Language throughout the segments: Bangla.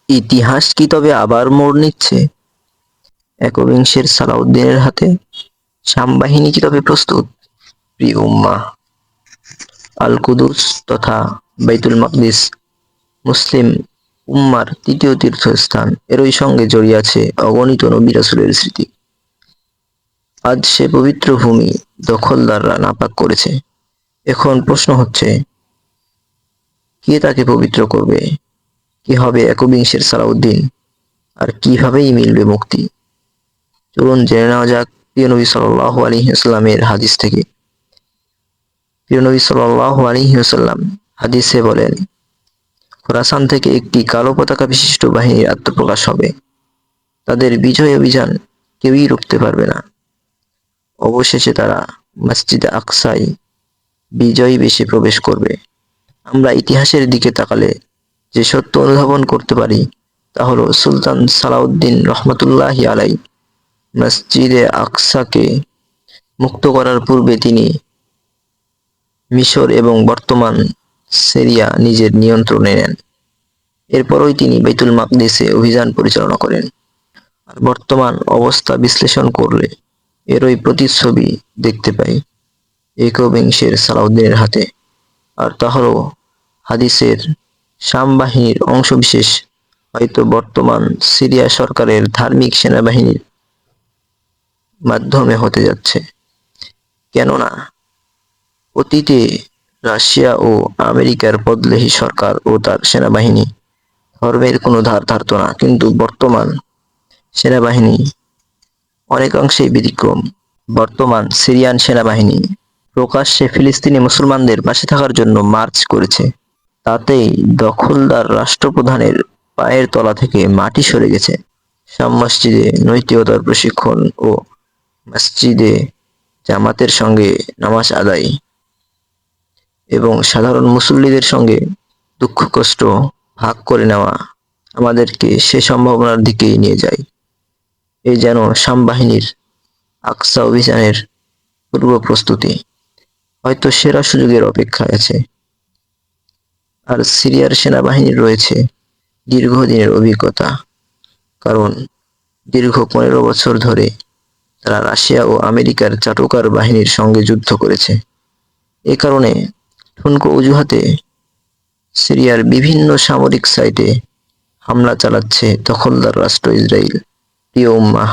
ইতিহাস কি তবে আবার মোড় নিচ্ছে একবিংশের সালাউদ্দিনের হাতে? শাম বাহিনী কি তবে প্রস্তুত? প্রিয় উম্মাহ, আল কুদুস তথা বাইতুল মাকদিস মুসলিম উম্মার তৃতীয় তীর্থস্থান। এরই সঙ্গে জড়িয়ে আছে অগণিত নবী রাসূলের স্মৃতি। আজ সে পবিত্র ভূমি দখলদাররা নাপাক করেছে। এখন প্রশ্ন হচ্ছে, কে তাকে পবিত্র করবে? কে হবে একবিংশের সালাউদ্দিন? আর কিভাবেই মিলবে মুক্তি? চলুন জেনে নেওয়া যাক প্রিয় নবী সাল্লাল্লাহু আলাইহি ওয়াসাল্লামের হাদিস থেকে। প্রিয় নবী সাল্লাল্লাহু আলাইহি ওয়াসাল্লাম হাদিসে বলেন, খোরাসান থেকে একটি কালো পতাকা বিশিষ্ট বাহিনীর আত্মপ্রকাশ হবে। তাদের বিজয় অভিযান কেউই রুখতে পারবে না। অবশেষে তারা মসজিদে আকসায় বিজয়ী বেশে প্রবেশ করবে। আমরা ইতিহাসের দিকে তাকালে যে সত্য অনুধাবন করতে পারি তা হলো সুলতান সালাউদ্দিন রহমতুল্লাহি আলাই মসজিদে আকসাকে মুক্ত করার পূর্বে তিনি মিশর এবং বর্তমান সিরিয়া নিজের নিয়ন্ত্রণে নেন। এরপরই তিনি বাইতুল মাকদিসে অভিযান পরিচালনা করেন। আর বর্তমান অবস্থা বিশ্লেষণ করলে এরই প্রতিচ্ছবি দেখতে পাই একবিংশের সালাউদ্দিনের হাতে। আর তা হলো হাদিসের শাম বাহিনীর অংশবিশেষ, হয়তো বর্তমান সিরিয়া সরকারের ধার্মিক সেনাবাহিনীর মাধ্যমে হতে যাচ্ছে। কেননা অতীতে রাশিয়া ও আমেরিকার বদলেহী সরকার ও তার সেনাবাহিনী ধর্মের কোনো ধার ধারত না, কিন্তু বর্তমান সেনাবাহিনী অনেকাংশেই ব্যতিক্রম। বর্তমান সিরিয়ান সেনাবাহিনী প্রকাশ্যে ফিলিস্তিনি মুসলমানদের পাশে থাকার জন্য মার্চ করেছে। তাতেই দখলদার রাষ্ট্রপ্রধানের পায়ের তলা থেকে মাটি সরে গেছে। শাম মসজিদে নৈতিকতার প্রশিক্ষণ ও মসজিদে জামাতের সঙ্গে নামাজ আদায় এবং সাধারণ মুসল্লিদের সঙ্গে দুঃখ কষ্ট ভাগ করে নেওয়া আমাদেরকে সে সম্ভাবনার দিকেই নিয়ে যায়। এই যেন শাম বাহিনীর আকসা অভিযানের পূর্ব প্রস্তুতি, হয়তো সেরা সুযোগের অপেক্ষায় আছে। আর সিরিয়ার সেনাবাহিনীর রয়েছে দীর্ঘদিনের অভিজ্ঞতা, কারণ দীর্ঘ 15 বছর ধরে তারা রাশিয়া ও আমেরিকার চাটুকার বাহিনীর সঙ্গে যুদ্ধ করেছে। এ কারণে ঠুনকো অজুহাতে সিরিয়ার বিভিন্ন সামরিক সাইটে হামলা চালাচ্ছে দখলদার রাষ্ট্র ইসরায়েল। প্রিয় উম্মাহ,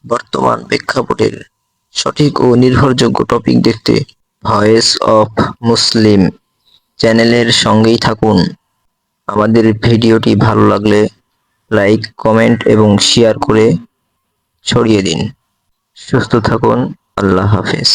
বর্তমান প্রেক্ষাপটের সঠিক ও নির্ভরযোগ্য টপিক দেখতে ভয়েস অফ মুসলিম চ্যানেলের সঙ্গেই থাকুন। আমাদের ভিডিওটি ভালো লাগলে লাইক, কমেন্ট এবং শেয়ার করে ছড়িয়ে দিন। সুস্থ থাকুন। আল্লাহ হাফেজ।